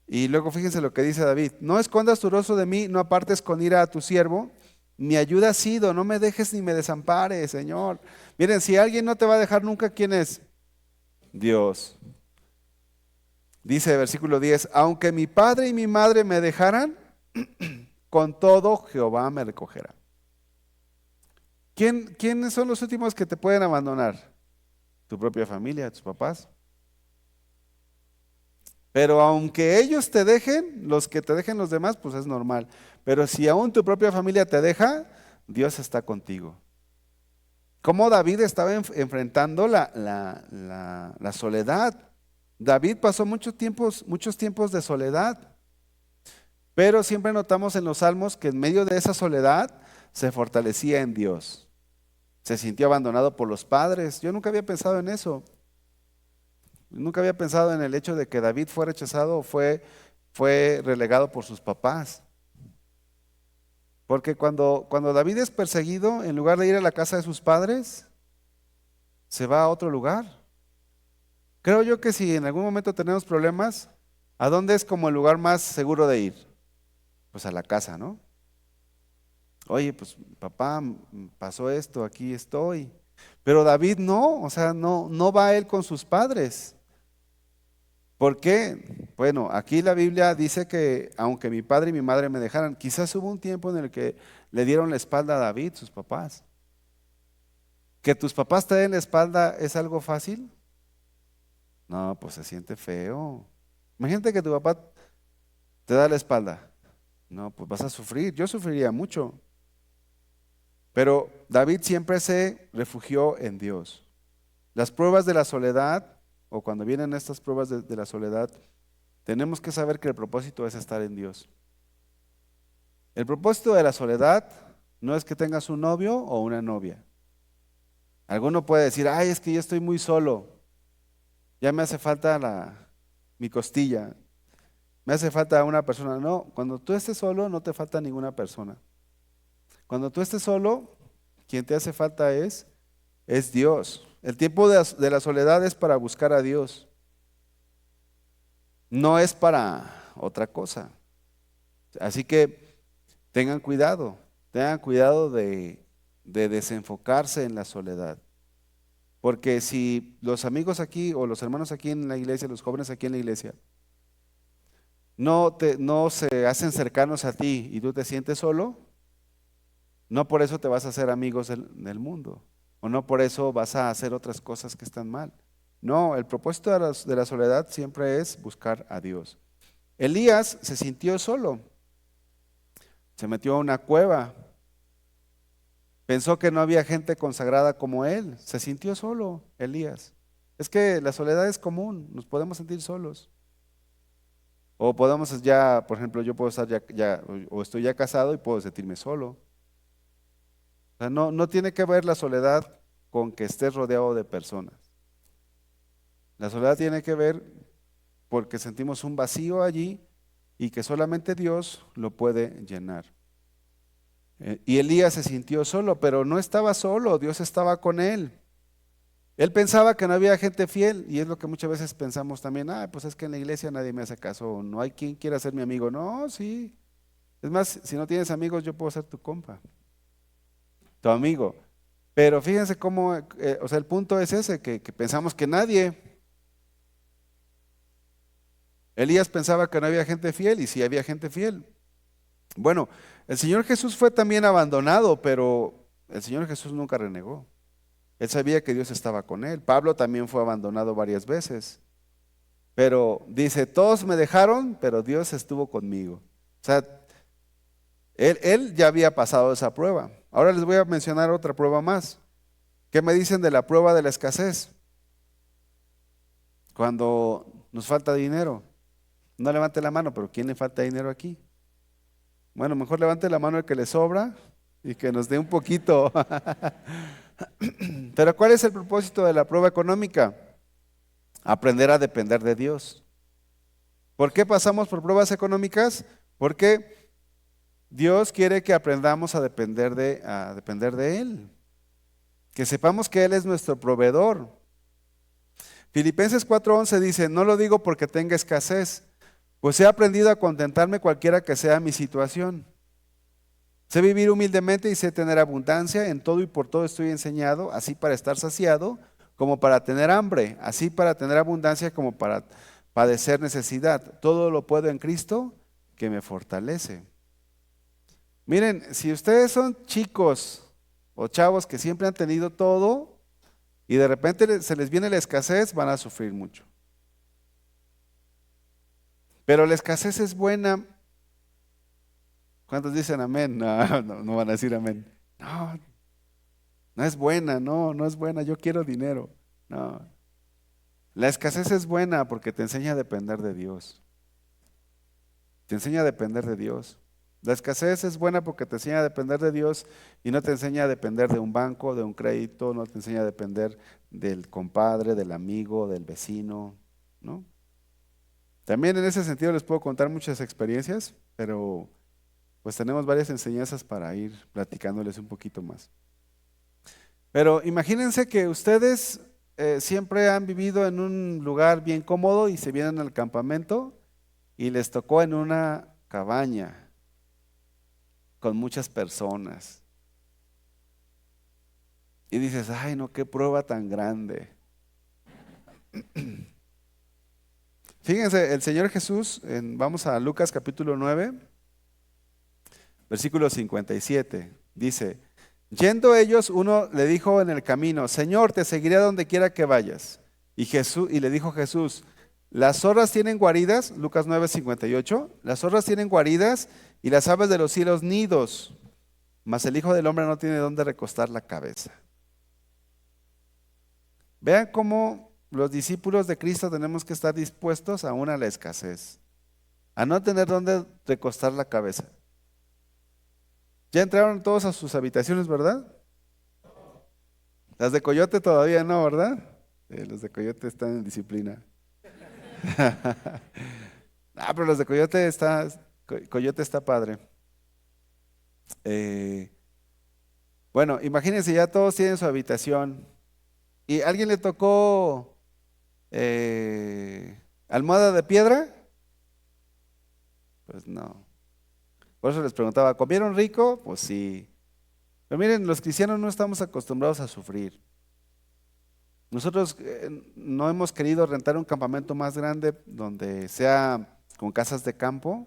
Y luego fíjense lo que dice David, no escondas tu rostro de mí, no apartes con ira a tu siervo, mi ayuda ha sido, no me dejes ni me desampares, Señor. Miren, si alguien no te va a dejar nunca, ¿quién es? Dios. Dice versículo 10, aunque mi padre y mi madre me dejaran, con todo Jehová me recogerá. ¿Quiénes son los últimos que te pueden abandonar? Tu propia familia, tus papás. Pero aunque ellos te dejen, los que te dejen los demás, pues es normal. Pero si aún tu propia familia te deja, Dios está contigo. Como David estaba enfrentando la soledad. David pasó muchos tiempos de soledad. Pero siempre notamos en los salmos que en medio de esa soledad se fortalecía en Dios. Se sintió abandonado por los padres. Yo nunca había pensado en eso. Nunca había pensado en el hecho de que David fue rechazado o fue relegado por sus papás. Porque cuando David es perseguido, en lugar de ir a la casa de sus padres, se va a otro lugar. Creo yo que si en algún momento tenemos problemas, ¿a dónde es como el lugar más seguro de ir? Pues a la casa, ¿no? Oye, pues papá, pasó esto, aquí estoy. Pero David no, o sea, no va él con sus padres. ¿Por qué? Bueno, aquí la Biblia dice que aunque mi padre y mi madre me dejaran, quizás hubo un tiempo en el que le dieron la espalda a David, sus papás. ¿Que tus papás te den la espalda es algo fácil? No, pues se siente feo. Imagínate que tu papá te da la espalda. No, pues vas a sufrir. Yo sufriría mucho. Pero David siempre se refugió en Dios. Las pruebas de la soledad, o cuando vienen estas pruebas de la soledad, tenemos que saber que el propósito es estar en Dios. El propósito de la soledad no es que tengas un novio o una novia. Alguno puede decir, ay, es que yo estoy muy solo, ya me hace falta mi costilla, me hace falta una persona. No, cuando tú estés solo no te falta ninguna persona. Cuando tú estés solo, quien te hace falta es Dios. El tiempo de la soledad es para buscar a Dios, no es para otra cosa. Así que tengan cuidado de desenfocarse en la soledad. Porque si los amigos aquí o los hermanos aquí en la iglesia, los jóvenes aquí en la iglesia, no se hacen cercanos a ti y tú te sientes solo, no por eso te vas a hacer amigos del mundo, o no por eso vas a hacer otras cosas que están mal. No, el propósito de la soledad siempre es buscar a Dios. Elías se sintió solo, se metió a una cueva, pensó que no había gente consagrada como él, se sintió solo, Elías. Es que la soledad es común, nos podemos sentir solos. O podemos ya, por ejemplo, yo puedo estar o estoy ya casado y puedo sentirme solo. O sea, no tiene que ver la soledad con que estés rodeado de personas. La soledad tiene que ver porque sentimos un vacío allí y que solamente Dios lo puede llenar. Y Elías se sintió solo, pero no estaba solo, Dios estaba con él. Él pensaba que no había gente fiel y es lo que muchas veces pensamos también, pues es que en la iglesia nadie me hace caso, no hay quien quiera ser mi amigo. No, sí. Es más, si no tienes amigos, yo puedo ser tu compa, tu amigo. Pero fíjense cómo, o sea, el punto es ese, que pensamos que nadie. Elías pensaba que no había gente fiel y sí había gente fiel. Bueno, el Señor Jesús fue también abandonado, pero el Señor Jesús nunca renegó. Él sabía que Dios estaba con él. Pablo también fue abandonado varias veces. Pero dice, todos me dejaron, pero Dios estuvo conmigo. O sea, él ya había pasado esa prueba. Ahora les voy a mencionar otra prueba más. ¿Qué me dicen de la prueba de la escasez? Cuando nos falta dinero. No levante la mano, pero ¿quién le falta dinero aquí? Bueno, mejor levante la mano el que le sobra y que nos dé un poquito. Pero ¿cuál es el propósito de la prueba económica? Aprender a depender de Dios. ¿Por qué pasamos por pruebas económicas? Porque Dios quiere que aprendamos a depender de Él. Que sepamos que Él es nuestro proveedor. Filipenses 4:11 dice, no lo digo porque tenga escasez, pues he aprendido a contentarme cualquiera que sea mi situación. Sé vivir humildemente y sé tener abundancia, en todo y por todo estoy enseñado, así para estar saciado como para tener hambre, así para tener abundancia como para padecer necesidad. Todo lo puedo en Cristo que me fortalece. Miren, si ustedes son chicos o chavos que siempre han tenido todo y de repente se les viene la escasez, van a sufrir mucho. Pero la escasez es buena. ¿Cuántos dicen amén? No van a decir amén. No es buena, no es buena, yo quiero dinero. No. La escasez es buena porque te enseña a depender de Dios. Te enseña a depender de Dios. La escasez es buena porque te enseña a depender de Dios y no te enseña a depender de un banco, de un crédito, no te enseña a depender del compadre, del amigo, del vecino, ¿no? También en ese sentido les puedo contar muchas experiencias, pero pues tenemos varias enseñanzas para ir platicándoles un poquito más. Pero imagínense que ustedes siempre han vivido en un lugar bien cómodo y se vienen al campamento y les tocó en una cabaña. con muchas personas. Y dices, ay no, qué prueba tan grande. Fíjense, el Señor Jesús, vamos a Lucas capítulo 9, versículo 57, dice, yendo ellos, uno le dijo en el camino, Señor, te seguiré a donde quiera que vayas. Y le dijo Jesús, las zorras tienen guaridas, Lucas 9, 58, las zorras tienen guaridas y las aves de los cielos nidos, mas el Hijo del Hombre no tiene dónde recostar la cabeza. Vean cómo los discípulos de Cristo tenemos que estar dispuestos aún a la escasez, a no tener dónde recostar la cabeza. Ya entraron todos a sus habitaciones, ¿verdad? Las de Coyote todavía no, ¿verdad? Los de Coyote están en disciplina. Pero los de Coyote está padre. Bueno, imagínense, ya todos tienen su habitación y alguien le tocó almohada de piedra. Pues no. Por eso les preguntaba, ¿comieron rico? Pues sí. Pero miren, los cristianos no estamos acostumbrados a sufrir. Nosotros no hemos querido rentar un campamento más grande donde sea con casas de campo,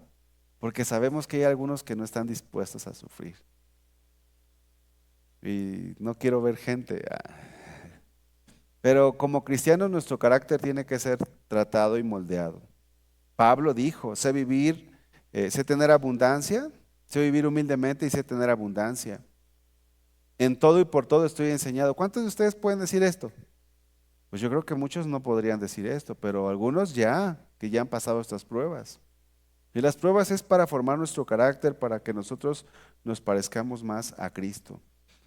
porque sabemos que hay algunos que no están dispuestos a sufrir. Y no quiero ver gente. Pero como cristianos nuestro carácter tiene que ser tratado y moldeado. Pablo dijo, sé tener abundancia, sé vivir humildemente y sé tener abundancia. En todo y por todo estoy enseñado. ¿Cuántos de ustedes pueden decir esto? Pues yo creo que muchos no podrían decir esto, pero algunos que ya han pasado estas pruebas. Y las pruebas es para formar nuestro carácter, para que nosotros nos parezcamos más a Cristo.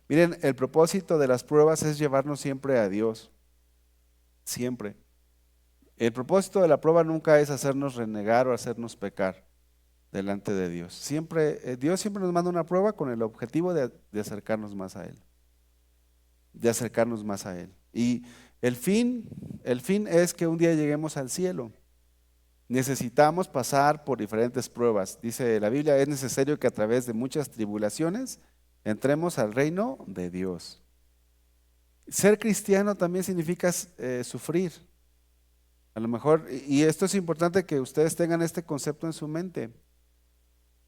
Miren, el propósito de las pruebas es llevarnos siempre a Dios. Siempre. El propósito de la prueba nunca es hacernos renegar o hacernos pecar delante de Dios. Dios siempre nos manda una prueba con el objetivo de acercarnos más a Él. De acercarnos más a Él. Y el fin es que un día lleguemos al cielo. Necesitamos pasar por diferentes pruebas. Dice la Biblia, es necesario que a través de muchas tribulaciones entremos al reino de Dios. Ser cristiano también significa sufrir. A lo mejor, y esto es importante que ustedes tengan este concepto en su mente,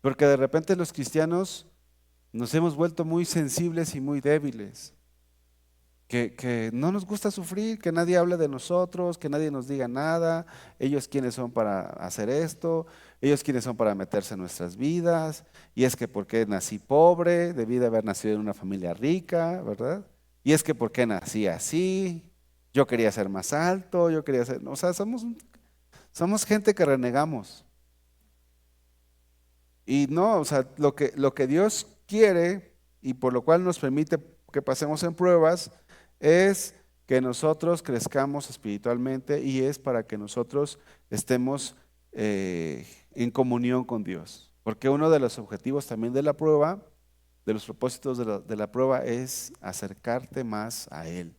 porque de repente los cristianos nos hemos vuelto muy sensibles y muy débiles, que no nos gusta sufrir, que nadie hable de nosotros, que nadie nos diga nada, ellos quiénes son para hacer esto, ellos quiénes son para meterse en nuestras vidas, y es que porque nací pobre, debí de haber nacido en una familia rica, ¿verdad? Y es que porque nací así, yo quería ser más alto, o sea, somos gente que renegamos. Y no, o sea, lo que Dios quiere y por lo cual nos permite que pasemos en pruebas es que nosotros crezcamos espiritualmente y es para que nosotros estemos en comunión con Dios. Porque uno de los objetivos también de la prueba, de los propósitos de la prueba es acercarte más a Él.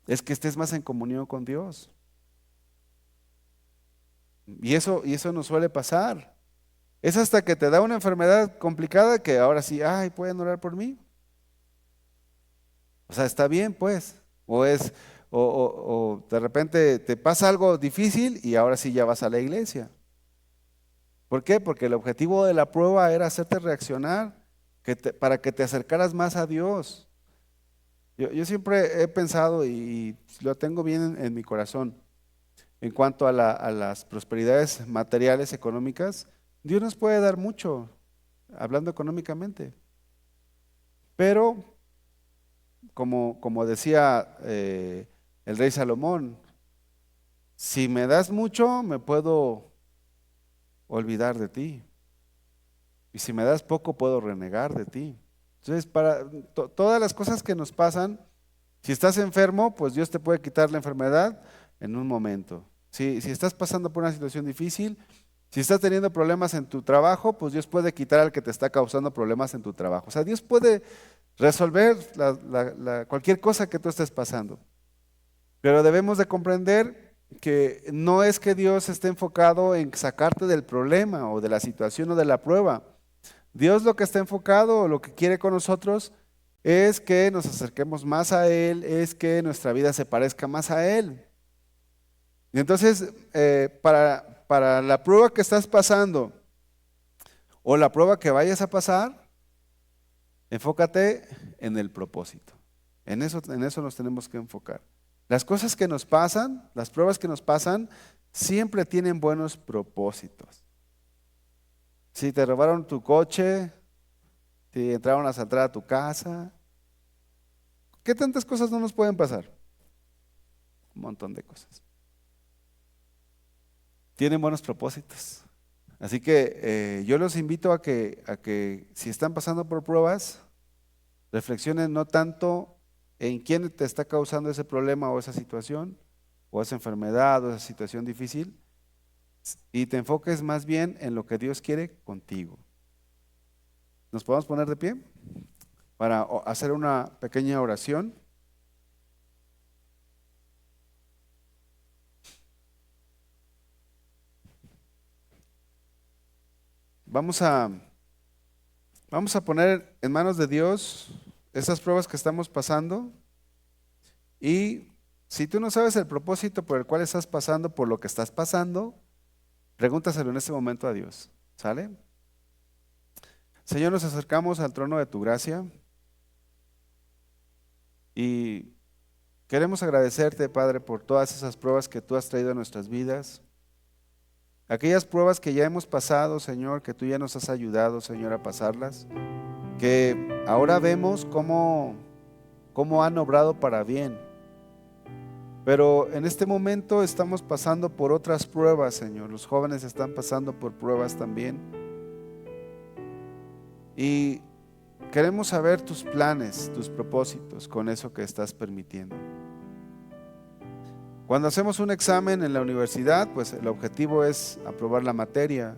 Es que estés más en comunión con Dios. Y eso nos suele pasar. Es hasta que te da una enfermedad complicada que ahora sí, ay, ¿pueden orar por mí? O sea, está bien, pues. O de repente te pasa algo difícil y ahora sí ya vas a la iglesia. ¿Por qué? Porque el objetivo de la prueba era hacerte reaccionar para que te acercaras más a Dios. Yo siempre he pensado y lo tengo bien en mi corazón en cuanto a las prosperidades materiales, económicas. Dios nos puede dar mucho, hablando económicamente, pero como decía el rey Salomón, si me das mucho me puedo olvidar de ti, y si me das poco puedo renegar de ti. Entonces, para todas las cosas que nos pasan, si estás enfermo, pues Dios te puede quitar la enfermedad en un momento. Si estás pasando por una situación difícil, si estás teniendo problemas en tu trabajo, pues Dios puede quitar al que te está causando problemas en tu trabajo. O sea, Dios puede resolver cualquier cosa que tú estés pasando. Pero debemos de comprender que no es que Dios esté enfocado en sacarte del problema o de la situación o de la prueba. Dios lo que está enfocado o lo que quiere con nosotros es que nos acerquemos más a Él, es que nuestra vida se parezca más a Él. Y entonces, para la prueba que estás pasando o la prueba que vayas a pasar, enfócate en el propósito. En eso nos tenemos que enfocar. Las cosas que nos pasan, las pruebas que nos pasan, siempre tienen buenos propósitos. Si te robaron tu coche, si entraron a asaltar a tu casa, ¿qué tantas cosas no nos pueden pasar? Un montón de cosas. Tienen buenos propósitos. Así que yo los invito a que si están pasando por pruebas, reflexionen no tanto en quién te está causando ese problema o esa situación, o esa enfermedad o esa situación difícil, y te enfoques más bien en lo que Dios quiere contigo. ¿Nos podemos poner de pie para hacer una pequeña oración? Vamos a poner en manos de Dios esas pruebas que estamos pasando, y si tú no sabes el propósito por el cual estás pasando, por lo que estás pasando, pregúntaselo en este momento a Dios. ¿Sale? Señor, nos acercamos al trono de tu gracia y queremos agradecerte, Padre, por todas esas pruebas que tú has traído a nuestras vidas. Aquellas pruebas que ya hemos pasado, Señor, que tú ya nos has ayudado, Señor, a pasarlas, que ahora vemos cómo han obrado para bien. Pero en este momento estamos pasando por otras pruebas, Señor. Los jóvenes están pasando por pruebas también. Y queremos saber tus planes, tus propósitos con eso que estás permitiendo. Cuando hacemos un examen en la universidad, pues el objetivo es aprobar la materia.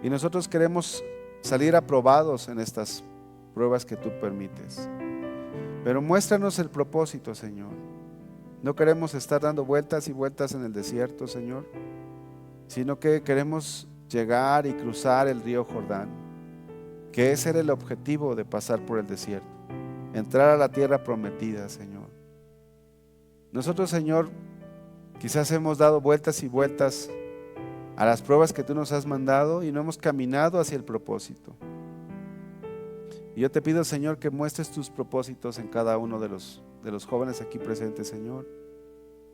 Y nosotros queremos salir aprobados en estas pruebas que tú permites. Pero muéstranos el propósito, Señor. No queremos estar dando vueltas y vueltas en el desierto, Señor, sino que queremos llegar y cruzar el río Jordán, que ese era el objetivo de pasar por el desierto, entrar a la tierra prometida, Señor. Nosotros, Señor, quizás hemos dado vueltas y vueltas a las pruebas que tú nos has mandado y no hemos caminado hacia el propósito. Y yo te pido, Señor, que muestres tus propósitos en cada uno de los jóvenes aquí presentes, Señor.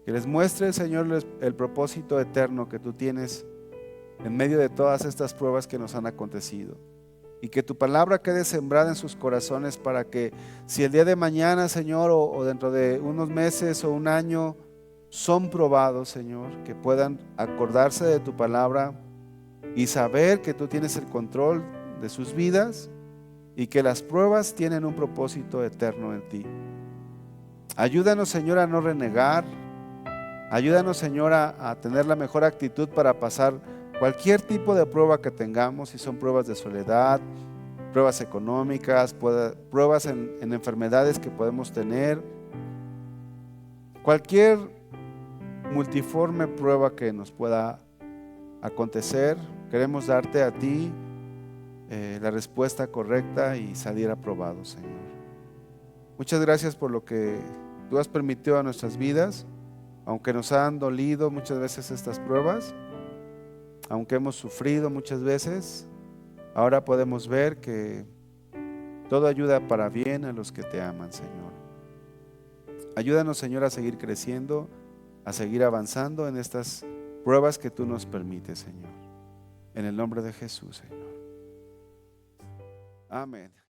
Que les muestres, Señor, el propósito eterno que tú tienes en medio de todas estas pruebas que nos han acontecido. Y que tu palabra quede sembrada en sus corazones para que si el día de mañana, Señor, o dentro de unos meses o un año son probados, Señor, que puedan acordarse de tu palabra y saber que tú tienes el control de sus vidas y que las pruebas tienen un propósito eterno en ti. Ayúdanos, Señor, a no renegar. Ayúdanos, Señor, a tener la mejor actitud para pasar cualquier tipo de prueba que tengamos, si son pruebas de soledad, pruebas económicas, pruebas en enfermedades que podemos tener, cualquier multiforme prueba que nos pueda acontecer. Queremos darte a ti la respuesta correcta y salir aprobados, Señor. Muchas gracias por lo que tú has permitido a nuestras vidas, aunque nos han dolido muchas veces estas pruebas, aunque hemos sufrido muchas veces. Ahora podemos ver que todo ayuda para bien a los que te aman, Señor. Ayúdanos, Señor, a seguir creciendo, a seguir avanzando en estas pruebas que tú nos permites, Señor. En el nombre de Jesús, Señor. Amén.